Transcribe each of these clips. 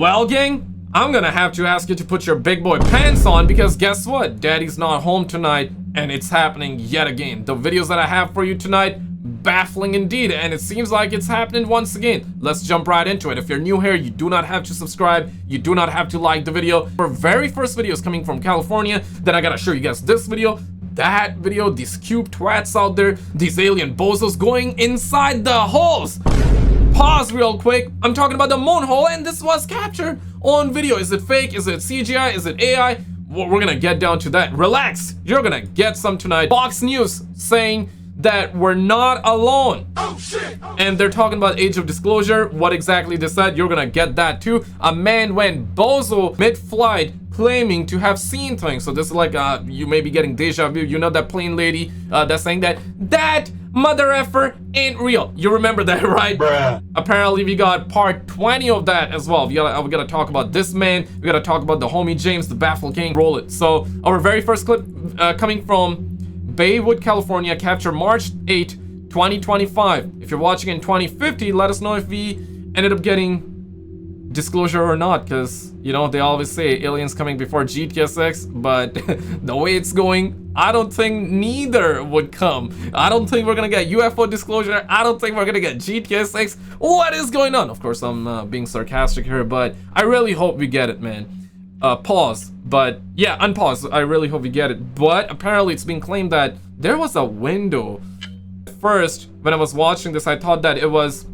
Well, gang, I'm gonna have to ask you to put your big boy pants on because guess what? Daddy's not home tonight and it's happening yet again. The videos that I have for you tonight, baffling indeed, and it seems like it's happening once again. Let's jump right into it. If you're new here, you do not have to subscribe. You do not have to like the video. Our very first video is coming from California. Then I gotta show you guys this video, that video, these cube twats out there, these alien bozos going inside the holes. Pause real quick. I'm talking about the moon hole, and this was captured on video. Is it fake? Is it CGI? Is it AI? Well, we're gonna get down to that. Relax, you're gonna get some tonight. Fox News saying that we're not alone. Oh shit! And they're talking about age of disclosure. What exactly they said, you're gonna get that too. A man went bozo mid-flight claiming to have seen things. So this is like you may be getting deja vu. You know that plane lady that's saying that mother effer ain't real. You remember that, right? Bruh. Apparently we got part 20 of that as well. We gotta talk about this man. We gotta talk about the homie James, the Baffle King. Roll it. So our very first clip coming from Baywood, California, captured March 8, 2025. If you're watching in 2050, let us know if we ended up getting disclosure or not, because you know they always say aliens coming before GTA 6, but the way it's going, I don't think neither would come. I don't think we're gonna get UFO disclosure. I don't think we're gonna get GTA 6. What is going on? Of course, I'm being sarcastic here, but I really hope we get it, man. Pause, but yeah, unpause. I really hope we get it. But apparently it's been claimed that there was a window. At first, when I was watching this, I thought that it was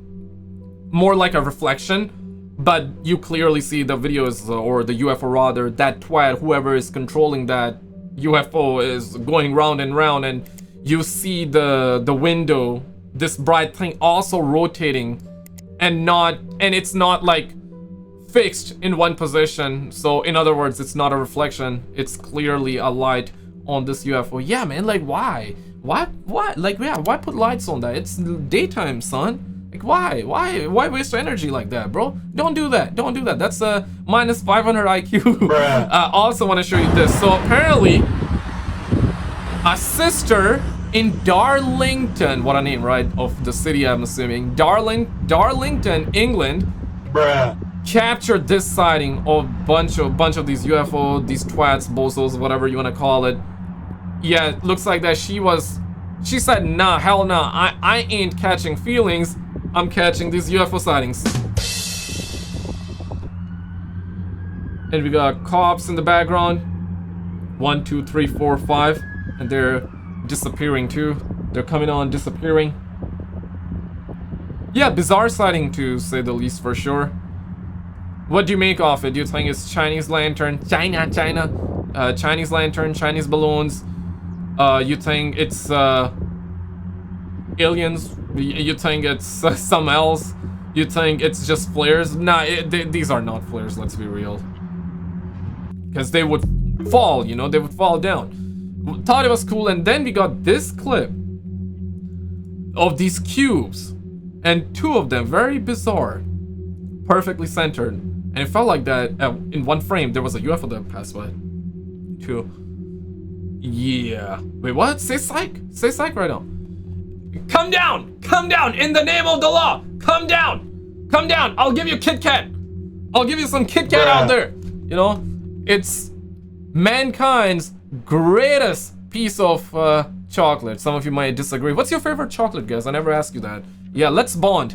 more like a reflection, but you clearly see the videos, or the UFO rather, that twat, whoever is controlling that UFO is going round and round, and you see the window, this bright thing also rotating, and it's not like fixed in one position. So in other words, it's not a reflection, it's clearly a light on this UFO. Yeah, man, like why like, yeah, why put lights on that? It's daytime, son. Like why waste energy like that, bro? Don't do that. That's a minus 500 IQ. I also want to show you this. So apparently a sister in Darlington, what a name, right, of the city, I'm assuming, Darlington, England, captured this sighting of bunch of these UFO, these twats, bozos, whatever you want to call it. Yeah, it looks like that she said, nah, hell nah, I ain't catching feelings, I'm catching these UFO sightings. And we got cops in the background. 1, 2, 3, 4, 5, and they're disappearing too. They're coming on, disappearing. Yeah, bizarre sighting to say the least, for sure. What do you make of it? Do you think it's Chinese lantern? Chinese lantern, Chinese balloons? You think it's aliens? You think it's some else? You think it's just flares? Nah, these are not flares, let's be real. Because they would fall, you know, they would fall down. Thought it was cool, and then we got this clip of these cubes, and two of them, very bizarre, perfectly centered. And it felt like that in one frame there was a UFO that passed by. Two. Yeah. Wait, what? Say psych right now. Come down in the name of the law. Come down. I'll give you Kit Kat. I'll give you some Kit Kat out there. You know, it's mankind's greatest piece of chocolate. Some of you might disagree. What's your favorite chocolate, guys? I never asked you that. Yeah, let's bond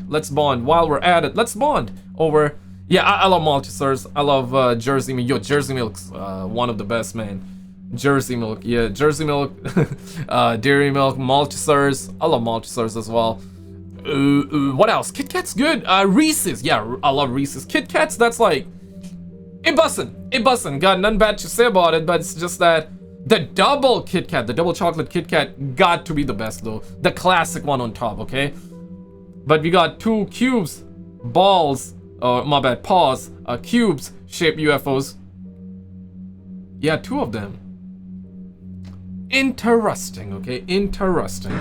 while we're at it. Let's bond over. Yeah, I love Maltesers. I love Jersey milk. Yo, Jersey milk's one of the best, man. Jersey milk, yeah, Jersey milk, dairy milk, Maltesers. I love Maltesers as well. What else? Kit Kat's good. Reese's, yeah, I love Reese's. Kit Kat's, that's like, it bussin'. Got nothing bad to say about it, but it's just that the double Kit Kat, the double chocolate Kit Kat, got to be the best though. The classic one on top, okay? But we got two cubes, balls. Oh, my bad, pause. Cubes shaped UFOs. Yeah, two of them. Interesting, okay? Interesting.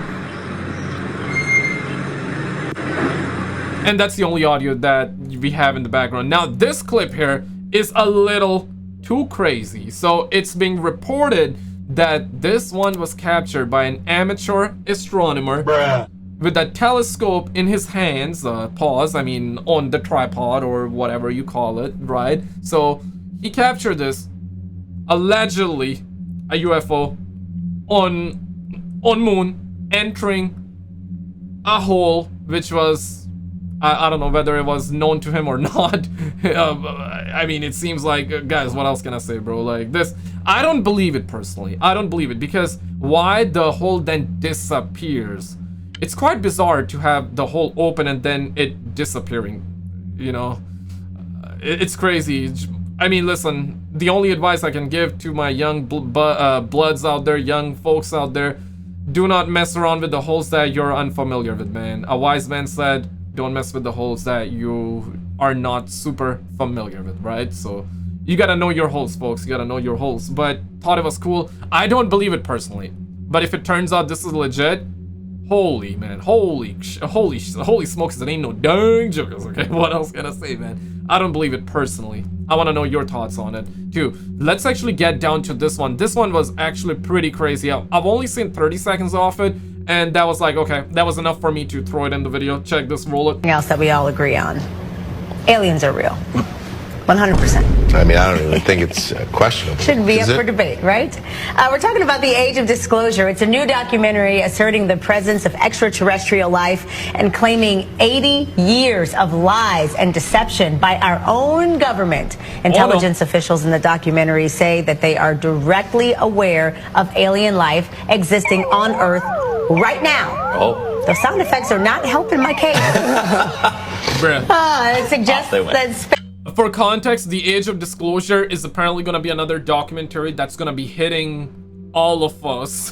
And that's the only audio that we have in the background. Now, this clip here is a little too crazy. So, it's being reported that this one was captured by an amateur astronomer with that telescope in his hands, pause, I mean on the tripod or whatever you call it, right? So he captured this, allegedly a UFO on moon entering a hole, which was, I don't know whether it was known to him or not. I mean, it seems like, guys, what else can I say, bro? Like this, I don't believe it personally. I don't believe it, because why the hole then disappears? It's quite bizarre to have the hole open and then it disappearing, you know? It's crazy. I mean, listen, the only advice I can give to my young bloods out there, young folks out there, do not mess around with the holes that you're unfamiliar with, man. A wise man said, don't mess with the holes that you are not super familiar with, right? So you gotta know your holes, folks. You gotta know your holes. But thought it was cool. I don't believe it personally, but if it turns out this is legit, holy man, holy smokes, it ain't no dang jokers. Okay, what else can I say, man? I don't believe it personally. I want to know your thoughts on it too. Let's actually get down to this one. This one was actually pretty crazy. I've only seen 30 seconds off it, and that was like, okay, that was enough for me to throw it in the video. Check this, roll it. Else that we all agree on: aliens are real. 100%. I mean, I don't even think it's questionable. Shouldn't be up for debate, right? We're talking about The Age of Disclosure. It's a new documentary asserting the presence of extraterrestrial life and claiming 80 years of lies and deception by our own government. Intelligence officials in the documentary say that they are directly aware of alien life existing on Earth right now. Oh. The sound effects are not helping my case. It suggests that... For context, The Age of Disclosure is apparently going to be another documentary that's going to be hitting all of us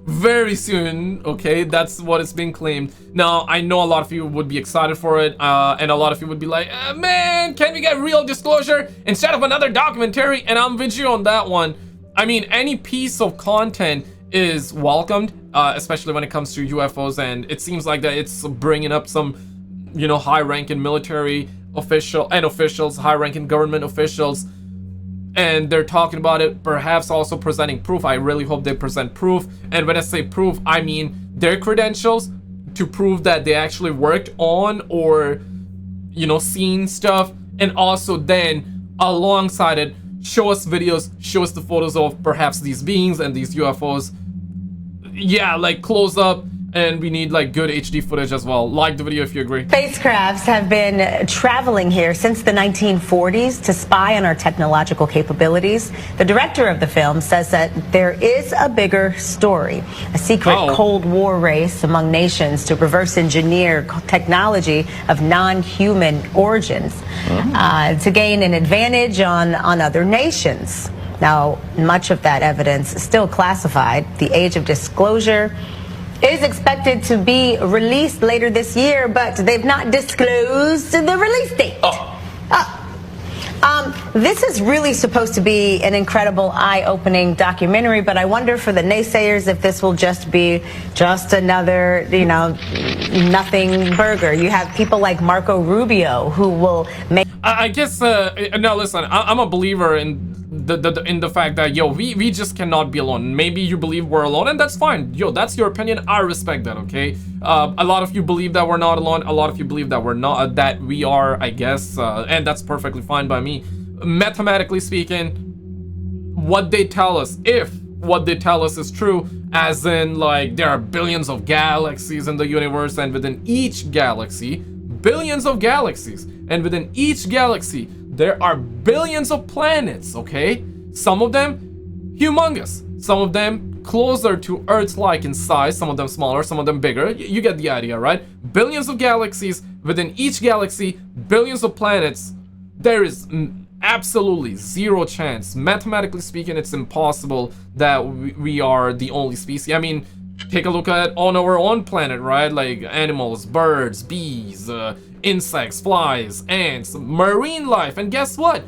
very soon, okay? That's what is being claimed. Now, I know a lot of you would be excited for it, and a lot of you would be like, man, can we get real disclosure instead of another documentary? And I'm with you on that one. I mean, any piece of content is welcomed, especially when it comes to UFOs, and it seems like that it's bringing up some, you know, high-ranking military officials, high-ranking government officials, and they're talking about it, perhaps also presenting proof. I really hope they present proof, and when I say proof, I mean their credentials to prove that they actually worked on or, you know, seen stuff, and also then alongside it, show us videos, show us the photos of perhaps these beings and these UFOs. Yeah, like close up. And we need like good HD footage as well. Like the video if you agree. Spacecrafts have been traveling here since the 1940s to spy on our technological capabilities. The director of the film says that there is a bigger story, a secret Cold War race among nations to reverse engineer technology of non-human origins to gain an advantage on other nations. Now, much of that evidence is still classified. The Age of Disclosure is expected to be released later this year, but they've not disclosed the release date. This is really supposed to be an incredible, eye-opening documentary, but I wonder for the naysayers if this will just be another, you know, nothing burger. You have people like Marco Rubio who will make... I guess, no, listen, I'm a believer in the fact that, yo, we just cannot be alone. Maybe you believe we're alone, and that's fine. Yo, that's your opinion. I respect that, okay? A lot of you believe that we're not alone. A lot of you believe that we're not, that we are, I guess, and that's perfectly fine by me. Mathematically speaking, what they tell us, if what they tell us is true, as in, like, there are billions of galaxies in the universe, and within each galaxy, billions of galaxies, and within each galaxy, there are billions of planets, okay? Some of them humongous, some of them closer to Earth-like in size, some of them smaller, some of them bigger. You get the idea, right? Billions of galaxies, within each galaxy, billions of planets. There is absolutely zero chance, mathematically speaking, it's impossible that we are the only species. I mean, take a look at on our own planet, right? Like animals, birds, bees, insects, flies, ants, marine life, and guess what?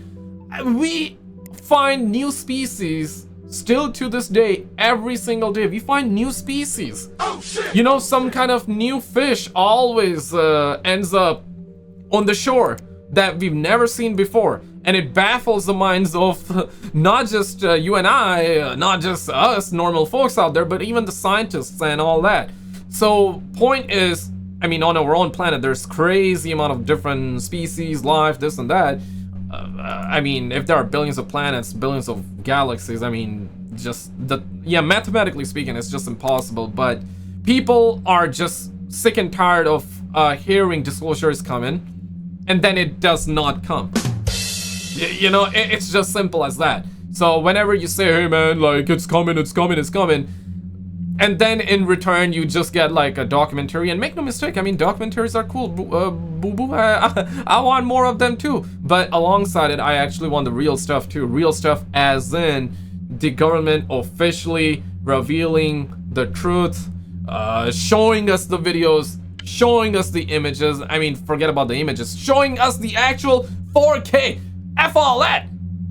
We find new species still to this day. Every single day we find new species. Oh, shit. You know, some kind of new fish always ends up on the shore that we've never seen before, and it baffles the minds of not just you and I, not just us normal folks out there, but even the scientists and all that. So point is, I mean, on our own planet, there's crazy amount of different species, life, this and that. I mean, if there are billions of planets, billions of galaxies, I mean, mathematically speaking, it's just impossible. But people are just sick and tired of hearing disclosures coming, and then it does not come. You know, it's just simple as that. So whenever you say, hey man, like, it's coming, and then in return you just get like a documentary, and make no mistake, I mean, documentaries are cool, I want more of them too, but alongside it I actually want the real stuff too. Real stuff as in the government officially revealing the truth, showing us the videos, showing us the images. I mean, forget about the images, showing us the actual 4K FLN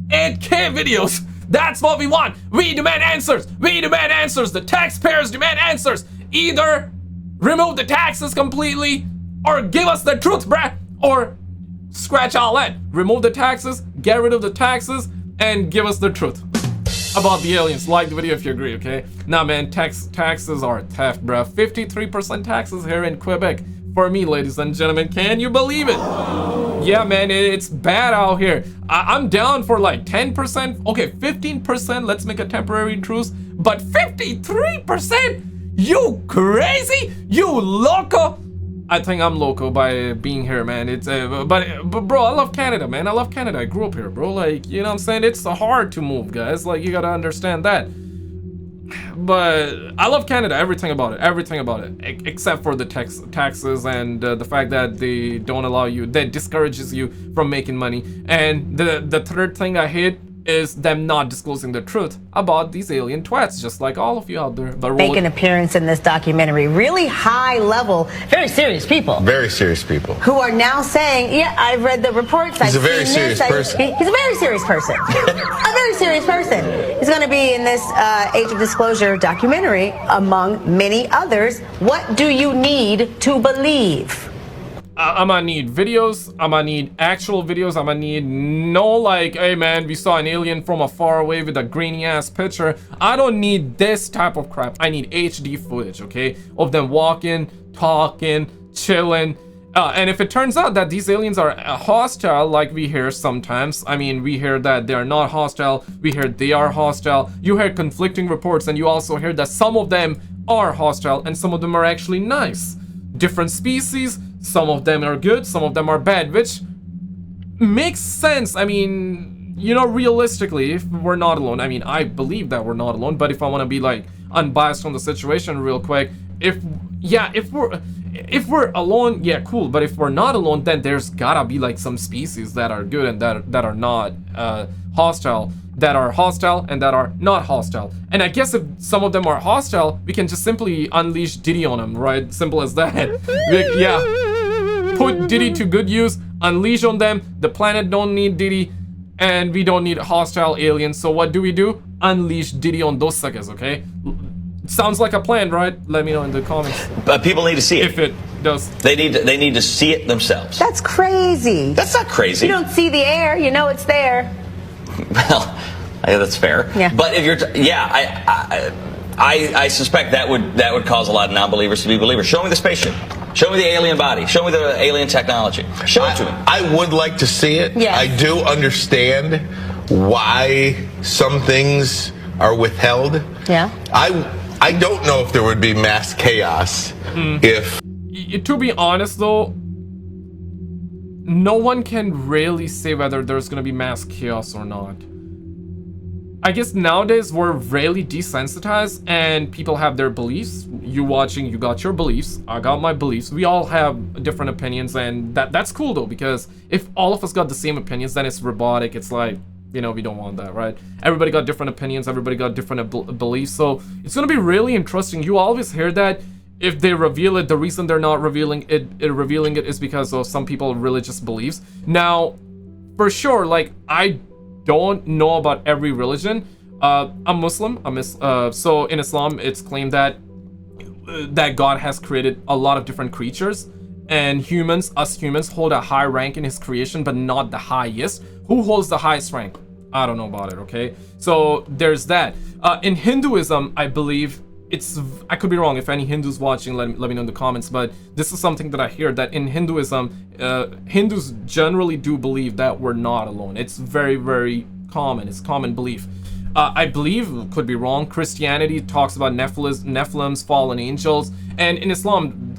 8K videos. That's what we want. We demand answers. We demand answers. The taxpayers demand answers. Either remove the taxes completely, or give us the truth, bruh, or scratch all that. Remove the taxes, get rid of the taxes, and give us the truth about the aliens. Like the video if you agree, okay? Nah, man, taxes are theft, bruh. 53% taxes here in Quebec. For me, ladies and gentlemen, can you believe it? Yeah, man, it's bad out here. I'm down for like 10%. Okay, 15%. Let's make a temporary truce. But 53%? You crazy? You loco? I think I'm loco by being here, man. It's but bro, I love Canada, man. I love Canada. I grew up here, bro. Like, you know what I'm saying? It's hard to move, guys. Like, you gotta understand that. But I love Canada, everything about it, except for the taxes and the fact that they don't allow you, that discourages you from making money. And the third thing I hate is them not disclosing the truth about these alien twats, just like all of you out there. But make an appearance in this documentary. Really high level, very serious people. Very serious people. Who are now saying, yeah, I've read the reports. He's a very serious person. He's a very serious person. A very serious person. He's going to be in this Age of Disclosure documentary, among many others. What do you need to believe? I'm gonna need videos, I'm gonna need actual videos, I'm gonna need no like, hey man, we saw an alien from afar away with a grainy ass picture. I don't need this type of crap. I need HD footage, okay? Of them walking, talking, chilling. And if it turns out that these aliens are hostile, like we hear sometimes, I mean, we hear that they are not hostile, we hear they are hostile, you hear conflicting reports, and you also hear that some of them are hostile and some of them are actually nice. Different species, some of them are good, some of them are bad, which makes sense. I mean, you know, realistically, if we're not alone, I mean, I believe that we're not alone, but if I want to be like unbiased on the situation real quick, if we're alone, yeah, cool, but if we're not alone, then there's gotta be like some species that are good and that are not hostile, that are hostile and that are not hostile. And I guess if some of them are hostile, we can just simply unleash Diddy on them, right? Simple as that. Yeah, put Diddy to good use, unleash on them. The planet don't need Diddy, and we don't need hostile aliens. So what do? Unleash Diddy on those suckers, okay? Sounds like a plan, right? Let me know in the comments. But people need to see it. If it does. They need to see it themselves. That's crazy. That's not crazy. You don't see the air, you know it's there. Well, yeah, that's fair. Yeah. But if you're, I suspect that would cause a lot of non-believers to be believers. Show me the spaceship. Show me the alien body. Show me the alien technology. Show it to me. I would like to see it. Yes. I do understand why some things are withheld. Yeah. I don't know if there would be mass chaos if... To be honest though, no one can really say whether there's gonna be mass chaos or not. I guess nowadays we're really desensitized and people have their beliefs. You watching, you got your beliefs, I got my beliefs. We all have different opinions, and that's cool though, because if all of us got the same opinions, then it's robotic. It's like, you know, we don't want that, right? Everybody got different opinions, everybody got different beliefs, so it's gonna be really interesting. You always hear that if they reveal it, the reason they're not revealing it is because of some people religious beliefs. Now, for sure, like, I don't know about every religion. I'm Muslim. So in Islam, it's claimed that God has created a lot of different creatures, and us humans, hold a high rank in his creation, but not the highest. Who holds the highest rank? I don't know about it, okay? So there's that. In Hinduism, I believe I could be wrong. If any Hindus watching, let me know in the comments, but this is something that I hear, that in Hinduism, Hindus generally do believe that we're not alone. It's very, very common. It's common belief. I believe, could be wrong, Christianity talks about Nephilims, fallen angels, and in Islam,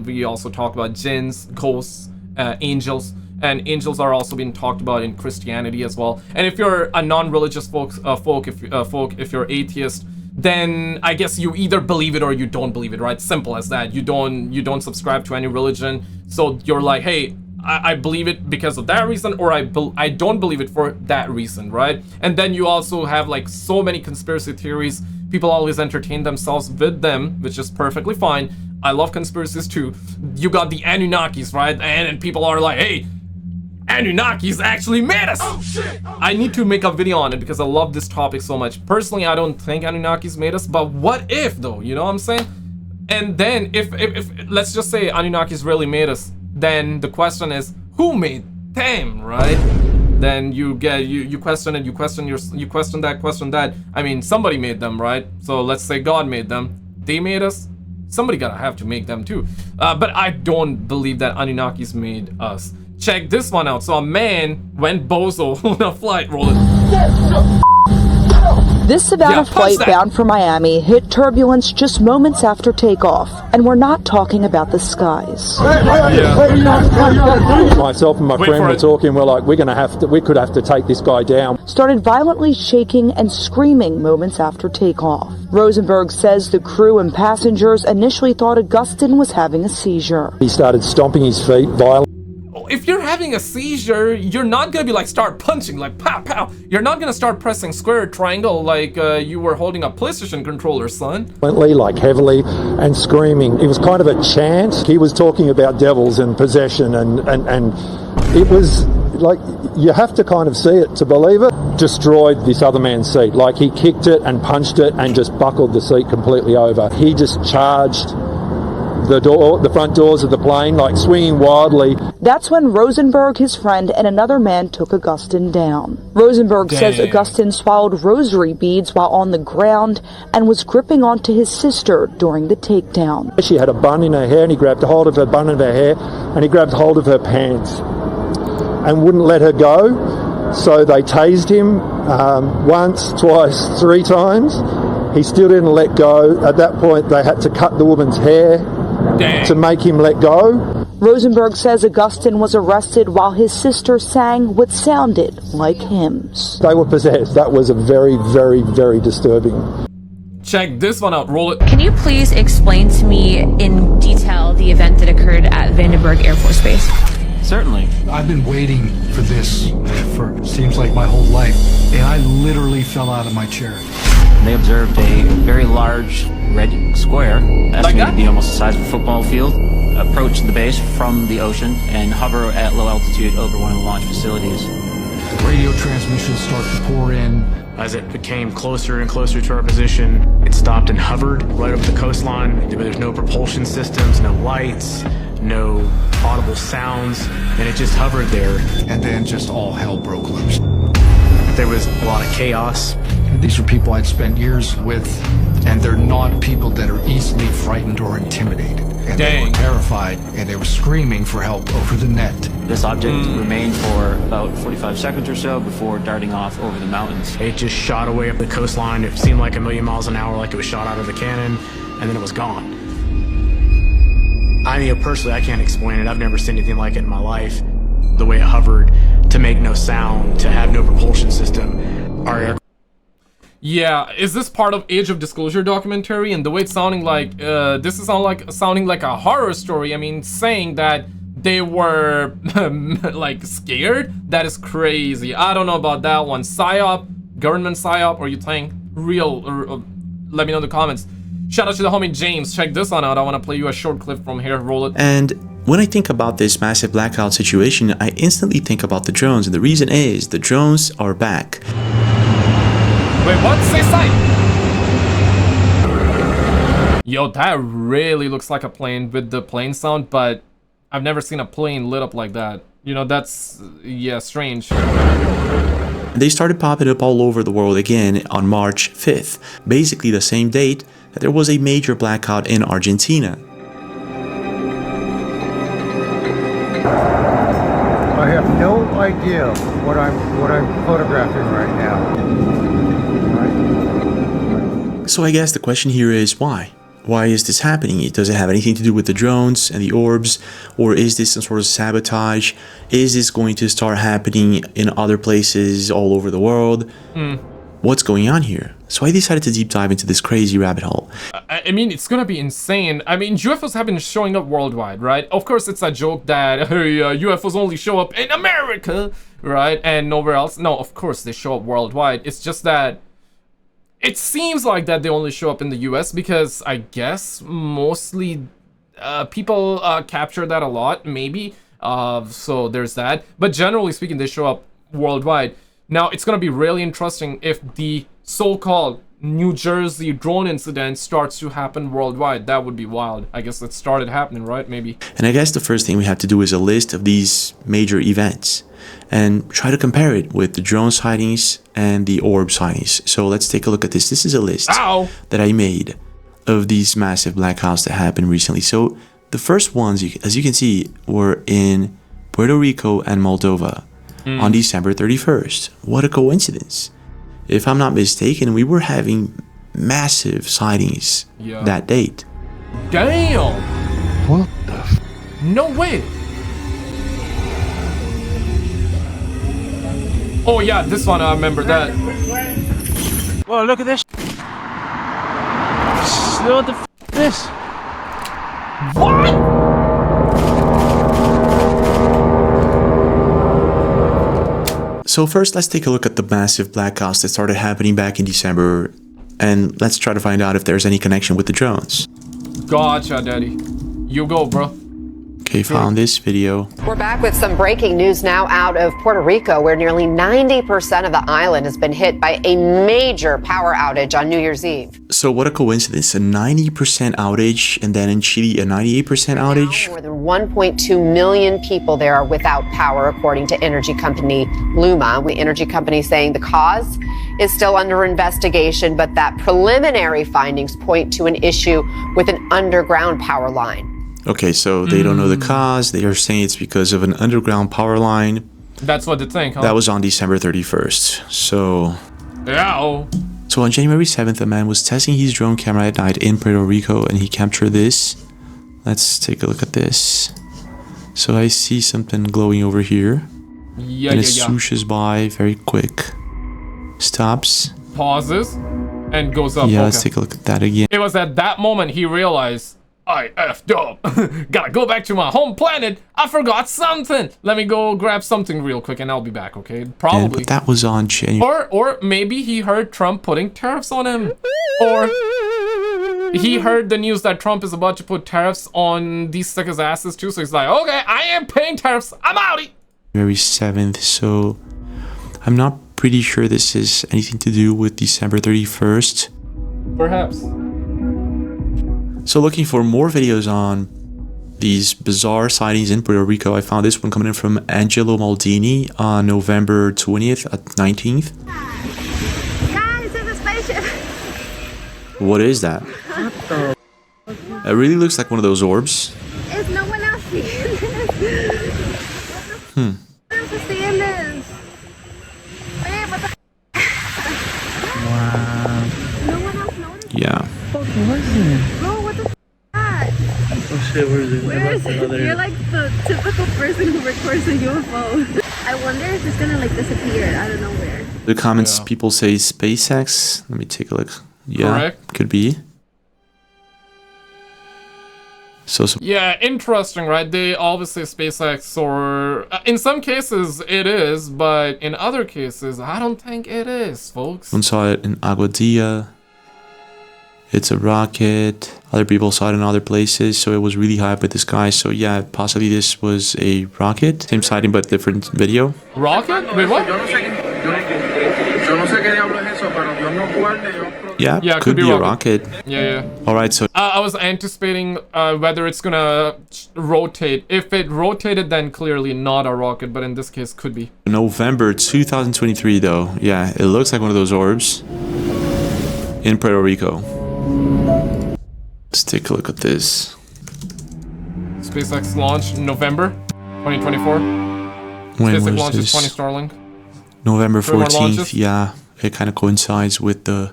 we also talk about jinns, ghosts, angels, and angels are also being talked about in Christianity as well. And if you're a non-religious if you're atheist, then I guess you either believe it or you don't believe it, right? Simple as that. You don't subscribe to any religion, so you're like, hey, I believe it because of that reason, or I don't believe it for that reason, right? And then you also have like so many conspiracy theories. People always entertain themselves with them, which is perfectly fine. I love conspiracies too. You got the Anunnakis, right? And people are like, hey, Anunnakis actually made us! Oh, shit! I need to make a video on it because I love this topic so much. Personally, I don't think Anunnakis made us, but what if though? You know what I'm saying? And then if let's just say Anunnakis really made us, then the question is, who made them, right? Then you question it, you question that. I mean, somebody made them, right? So let's say God made them. They made us. Somebody gotta have to make them too. But I don't believe that Anunnakis made us. Check this one out. So a man went bozo on a flight. Roll it. This Savannah flight bound for Miami hit turbulence just moments after takeoff, and we're not talking about the skies. Myself and my friend were talking. We're like, we could have to take this guy down. Started violently shaking and screaming moments after takeoff. Rosenberg says the crew and passengers initially thought Augustin was having a seizure. He started stomping his feet violently. If you're having a seizure, you're not gonna be like start punching like pow pow. You're not gonna start pressing square triangle like you were holding a PlayStation controller, son. Like heavily and screaming. It was kind of a chant. He was talking about devils and possession and it was like, you have to kind of see it to believe it. Destroyed this other man's seat. Like he kicked it and punched it and just buckled the seat completely over. He just charged the front doors of the plane, like swinging wildly. That's when Rosenberg, his friend, and another man took Augustin down. Rosenberg says Augustin swallowed rosary beads while on the ground and was gripping onto his sister during the takedown. She had a bun in her hair, and he grabbed hold of her bun of her hair, and he grabbed hold of her pants and wouldn't let her go. So they tased him once, twice, 3 times. He still didn't let go. At that point, they had to cut the woman's hair to make him let go. Rosenberg says Augustin was arrested while his sister sang what sounded like hymns. They were possessed. That was a very, very, very disturbing. Check this one out. Roll it. Can you please explain to me in detail the event that occurred at Vandenberg Air Force Base? Certainly. I've been waiting for this for seems like my whole life, and I literally fell out of my chair. They observed a very large red square, estimated to be almost the size of a football field, approach the base from the ocean and hover at low altitude over one of the launch facilities. Radio transmissions start to pour in. As it became closer and closer to our position, it stopped and hovered right up the coastline. There's no propulsion systems, no lights, no audible sounds, and it just hovered there. And then just all hell broke loose. There was a lot of chaos. These are people I'd spent years with, and they're not people that are easily frightened or intimidated. And they were terrified, and they were screaming for help over the net. This object remained for about 45 seconds or so before darting off over the mountains. It just shot away up the coastline. It seemed like 1,000,000 miles an hour, like it was shot out of a cannon, and then it was gone. I mean, personally, I can't explain it. I've never seen anything like it in my life. The way it hovered, to make no sound, to have no propulsion system. Our Yeah, is this part of Age of Disclosure documentary? And the way it's sounding like, this is sounding like a horror story. I mean, saying that they were like scared, that is crazy. I don't know about that one. PSYOP, government PSYOP, or you think real? Let me know in the comments. Shout out to the homie James. Check this one out. I want to play you a short clip from here. Roll it. And when I think about this massive blackout situation, I instantly think about the drones, and the reason is the drones are back. Wait, what? Say sight! Yo, that really looks like a plane with the plane sound, but I've never seen a plane lit up like that. You know, that's, yeah, strange. They started popping up all over the world again on March 5th, basically the same date that there was a major blackout in Argentina. I have no idea what I'm photographing right now. So I guess the question here is why? Why is this happening? Does it have anything to do with the drones and the orbs? Or is this some sort of sabotage? Is this going to start happening in other places all over the world? What's going on here? So I decided to deep dive into this crazy rabbit hole. I mean, it's gonna be insane. I mean, UFOs have been showing up worldwide, right? Of course, it's a joke that UFOs only show up in America, right? And nowhere else. No, of course, they show up worldwide. It's just that it seems like that they only show up in the US because I guess mostly people capture that a lot, maybe. So there's that. But generally speaking, they show up worldwide. Now, it's going to be really interesting if the so-called New Jersey drone incident starts to happen worldwide. That would be wild. I guess it started happening, right? Maybe. And I guess the first thing we have to do is a list of these major events and try to compare it with the drone sightings and the orb sightings. So let's take a look at this. This is a list that I made of these massive blackouts that happened recently. So the first ones, as you can see, were in Puerto Rico and Moldova on December 31st. What a coincidence. If I'm not mistaken, we were having massive sightings that date. Damn! What the f? No way! Oh yeah, this one, I remember that. Whoa, look at this. What the f is this? What? So first, let's take a look at the massive blackouts that started happening back in December, and let's try to find out if there's any connection with the drones. Gotcha, Daddy. You go, bro. Okay, found this video. We're back with some breaking news now out of Puerto Rico, where nearly 90% of the island has been hit by a major power outage on New Year's Eve. So what a coincidence, a 90% outage, and then in Chile, a 98% outage. More than 1.2 million people there are without power, according to energy company Luma. The energy company saying the cause is still under investigation, but that preliminary findings point to an issue with an underground power line. Okay, so they don't know the cause. They are saying it's because of an underground power line. That's what they think, huh? That was on December 31st. So... yeah. So on January 7th, a man was testing his drone camera at night in Puerto Rico, and he captured this. Let's take a look at this. So I see something glowing over here. Yeah, and it swooshes by very quick. Stops. Pauses. And goes up. Yeah, let's take a look at that again. It was at that moment he realized, I effed up. Gotta go back to my home planet. I forgot something. Let me go grab something real quick and I'll be back, okay? Probably. But that was on January. Or maybe he heard Trump putting tariffs on him. Or he heard the news that Trump is about to put tariffs on these suckers' asses too. So he's like, okay, I am paying tariffs. I'm outie. January 7th. So I'm not pretty sure this is anything to do with December 31st. Perhaps. So looking for more videos on these bizarre sightings in Puerto Rico, I found this one coming in from Angelo Maldini on November 20th at 19th. Guys, it's a spaceship. What is that? What the? It really looks like one of those orbs. Is no one else seeing this? Hmm. No one else is seeing this. Babe, what the? Wow. No one else noticed? Yeah. What was it? Bro, what the that? Oh shit, where is it? Where is it? You're like the typical person who records a UFO. I wonder if it's gonna like disappear out of nowhere. The comments, people say SpaceX. Let me take a look. Yeah, Correct. could be. So yeah, interesting, right? They always say SpaceX, or in some cases it is, but in other cases I don't think it is, folks. one saw it in Aguadilla. It's a rocket. Other people saw it in other places, so it was really high up with the sky. So yeah, possibly this was a rocket. Same sighting, but different video. Rocket? Wait, what? Yeah, could be a rocket. Yeah. All right, so I was anticipating whether it's gonna rotate. If it rotated, then clearly not a rocket, but in this case, could be. November 2023, though. Yeah, it looks like one of those orbs in Puerto Rico. Let's take a look at this. SpaceX launch November 2024. When SpaceX was launches this? 20 Starlink. November Thermal 14th. launches? Yeah, it kind of coincides with the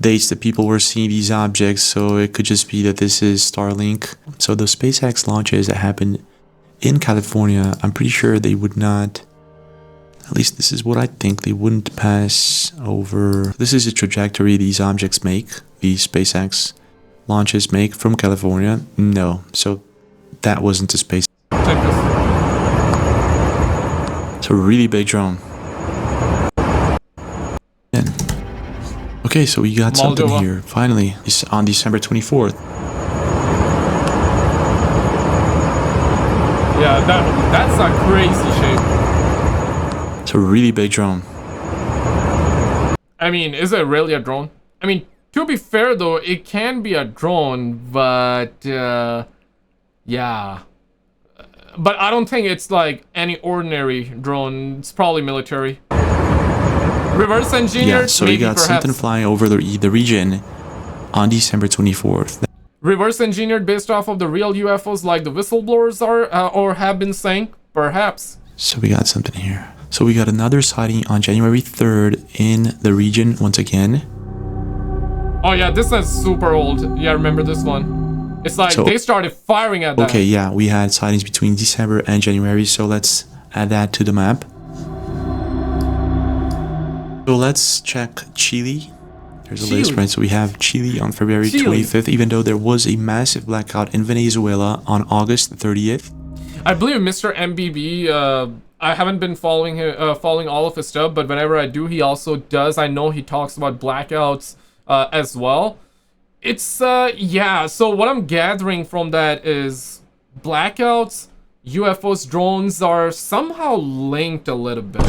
dates that people were seeing these objects, so it could just be that this is Starlink. So the SpaceX launches that happened in California, I'm pretty sure they would not, at least this is what I think, they wouldn't pass over. This is the trajectory these objects make, these SpaceX launches make from California. No, so that wasn't a space. It's a really big drone. Okay, so we got something here. Finally, it's on December 24th. Yeah, that's a crazy shape. It's a really big drone. I mean, is it really a drone? I mean, to be fair though, it can be a drone, but yeah. But I don't think it's like any ordinary drone. It's probably military. Reverse engineered. Yeah, so we got something flying over the region on December 24th. Reverse engineered based off of the real UFOs like the whistleblowers are or have been saying, perhaps. So we got something here. So we got another sighting on January 3rd in the region once again. Oh yeah, this is super old. Yeah, I remember this one. It's like they started firing at that. Okay, yeah, we had sightings between December and January, so let's add that to the map. So let's check Chile. There's a list, right? So we have Chile on February 25th, even though there was a massive blackout in Venezuela on August 30th. I believe Mr. MBB, I haven't been following all of his stuff, but whenever I do, he also does. I know he talks about blackouts as well. It's, yeah, so what I'm gathering from that is blackouts, UFOs, drones are somehow linked a little bit.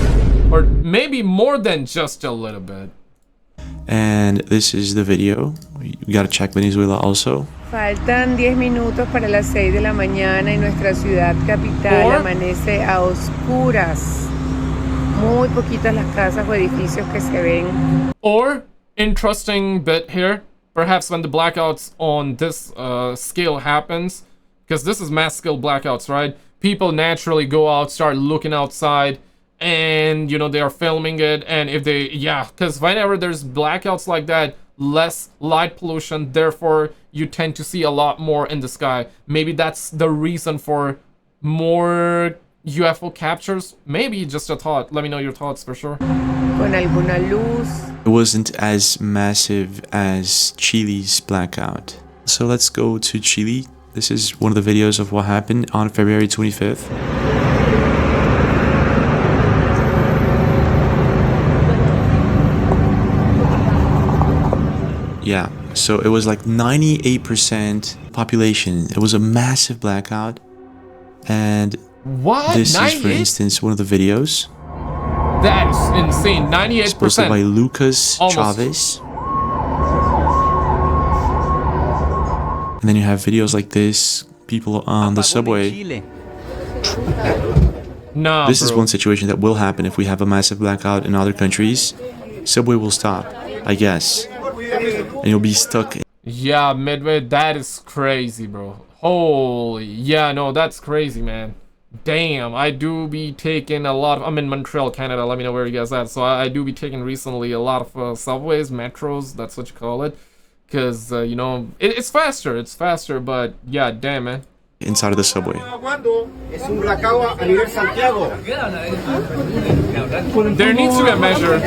Or maybe more than just a little bit. And this is the video. We gotta check Venezuela also. Faltan 10 minutos para las 6 de la mañana y nuestra ciudad capital amanece a oscuras. Muy poquitas las casas o edificios que se ven. Or, interesting bit here, perhaps when the blackouts on this scale happens, because this is mass scale blackouts, right? People naturally go out, start looking outside, and you know they are filming it, and if they because whenever there's blackouts like that, less light pollution, therefore you tend to see a lot more in the sky. Maybe that's the reason for more UFO captures. Maybe just a thought. Let me know your thoughts for sure. Con alguna luz. It wasn't as massive as Chile's blackout. So let's go to Chile. This is one of the videos of what happened on February 25th. Yeah, so it was like 98% population. It was a massive blackout. And this is, for instance, one of the videos. That is insane. 98%. It's posted by Lucas Chavez. And then you have videos like this, people on the subway. No, this is one situation that will happen if we have a massive blackout in other countries. Subway will stop, I guess. And you'll be stuck. Yeah, Midway, that is crazy, bro. Holy, yeah, no, that's crazy, man. Damn, I do be taking a lot of, I'm in Montreal, Canada, let me know where you guys at. So I do be taking recently a lot of subways, metros, that's what you call it. Because, you know, it's faster, but yeah, damn, man. Inside of the subway. There needs to be a measure.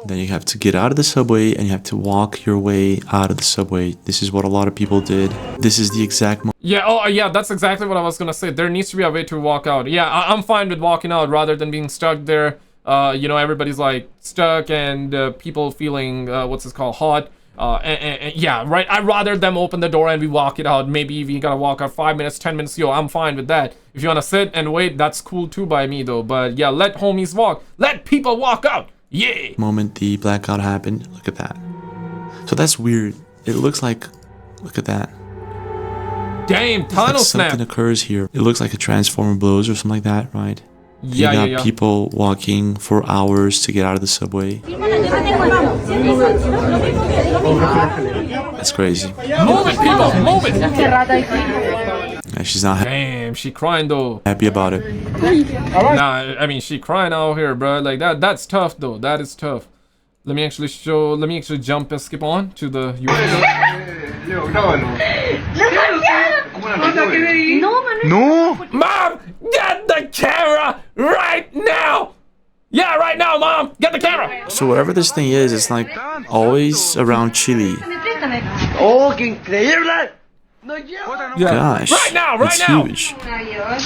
Then you have to get out of the subway and you have to walk your way out of the subway. This is what a lot of people did. This is the exact moment. Yeah, oh yeah, that's exactly what I was gonna say. There needs to be a way to walk out. Yeah, I'm fine with walking out rather than being stuck there. You know, everybody's like stuck and people feeling, what's this called, hot. Yeah, right. I'd rather them open the door and we walk it out. Maybe if you gotta walk out 5 minutes, 10 minutes, yo, I'm fine with that. If you wanna sit and wait, that's cool too by me though. But yeah, let homies walk. Let people walk out. Yeah. Moment the blackout happened. Look at that. So that's weird. It looks like, look at that. Damn, tunnel snap. Something occurs here. It looks like a transformer blows or something like that, right? Yeah, you got people walking for hours to get out of the subway. That's crazy. Move it, people, move it. Yeah, she's not Damn, she crying though. happy about it. Nah, I mean, she crying out here, bro. Like that's tough though. That is tough. Let me actually jump and skip on to the No! Mom, get the camera right now! Yeah, right now, Mom! Get the camera! So whatever this thing is, it's like always around Chile. Oh, qué increíble! Gosh, right now, it's huge.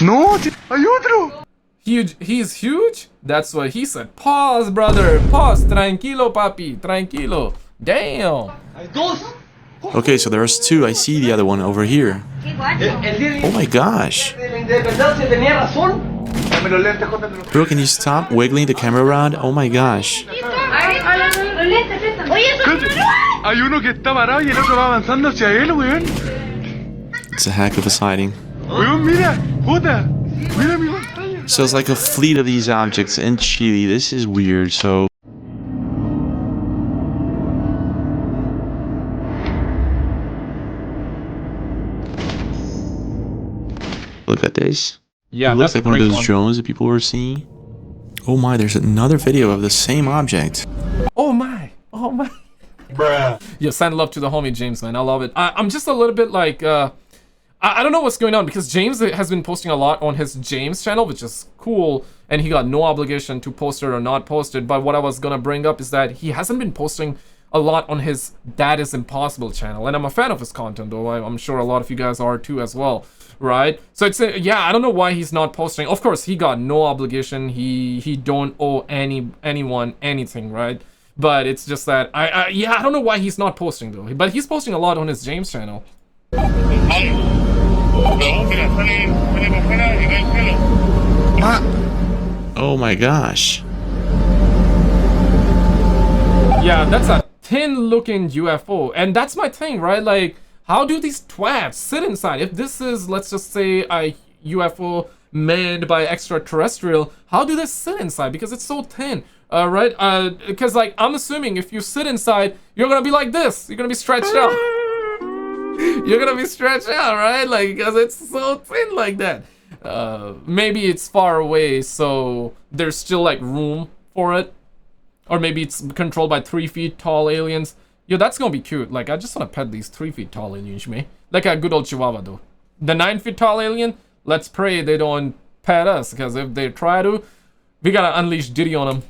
No, hay otro! Huge, he's huge? That's what he said. Pause, brother. Pause. Tranquilo, papi. Tranquilo. Damn. Okay, so there's two. I see the other one over here. Oh my gosh. Bro, can you stop wiggling the camera around? Oh my gosh. Hay uno que está parado y el otro va avanzando hacia él, weón. It's a heck of a sighting. Weón, mira, Jota. Mira mi pantalla. So it's like a fleet of these objects in Chile. This is weird. So look at this. Yeah, it looks that's like one of those one. drones that people were seeing. Oh my, there's another video of the same object. Oh my. Oh my. Bruh. Yeah, send love to the homie James, man. I love it. I'm just a little bit like, I don't know what's going on because James has been posting a lot on his James channel, which is cool, and he got no obligation to post it or not post it. But what I was gonna bring up is that he hasn't been posting a lot on his That Is Impossible channel, and I'm a fan of his content, though. I'm sure a lot of you guys are too as well, right? So it's yeah, I don't know why he's not posting. Of course, he got no obligation. He don't owe anyone anything, right? But it's just that yeah, I don't know why he's not posting though. But he's posting a lot on his James channel. Oh my gosh. Yeah, that's a thin-looking UFO, and that's my thing, right? Like, how do these twats sit inside? If this is, let's just say, a UFO made by extraterrestrial, how do they sit inside? Because it's so thin, right? Because, like, I'm assuming if you sit inside, you're gonna be like this. You're gonna be stretched out. You're gonna be stretched out, right? Like, because it's so thin like that. Maybe it's far away, so there's still, like, room for it. Or maybe it's controlled by 3 feet tall aliens. Yo, that's gonna be cute. Like, I just wanna pet these 3 feet tall aliens, me. Like a good old Chihuahua, though. The 9 feet tall alien, let's pray they don't pet us, because if they try to, we gotta unleash Diddy on them.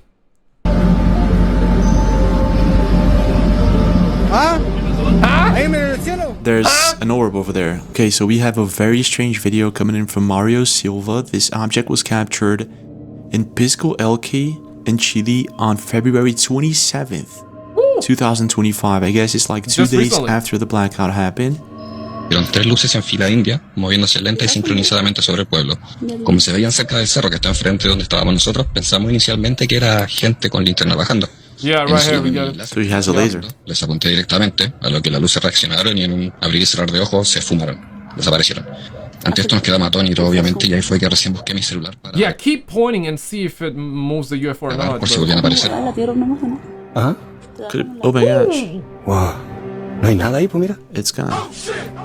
There's an orb over there. Okay, so we have a very strange video coming in from Mario Silva. This object was captured in Pisco Elqui in Chile on February 27th, 2025. I guess it's like 2 days after the blackout happened. Vieron 3 luces en fila india, moviéndose lenta y sincronizadamente sobre el pueblo. Como se veían cerca del cerro que está enfrente de donde estábamos nosotros, pensamos inicialmente que era gente con linterna bajando. Yeah, right here we go. So he has a laser. Les apunté directamente, a lo que las luces reaccionaron y en un abrir y cerrar de ojos se esfumaron, desaparecieron. Ante esto nos quedamos atónitos, obviamente, y ahí fue que recién busqué mi celular para... Yeah, keep pointing and see if it moves the UFO or not. Por si volvían a aparecer. Ajá. Oh my gosh. Wow. No hay nada ahí, pues mira. It's gone.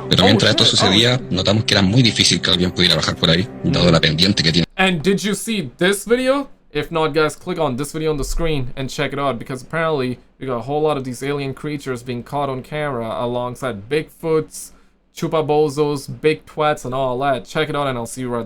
Pero mientras esto sucedía, notamos que era muy difícil que alguien pudiera bajar por ahí, dado la pendiente que tiene. And did you see this video? If not, guys, click on this video on the screen and check it out, because apparently we got a whole lot of these alien creatures being caught on camera alongside Bigfoots, Chupabozos, big twats, and all that. Check it out, and I'll see you right there.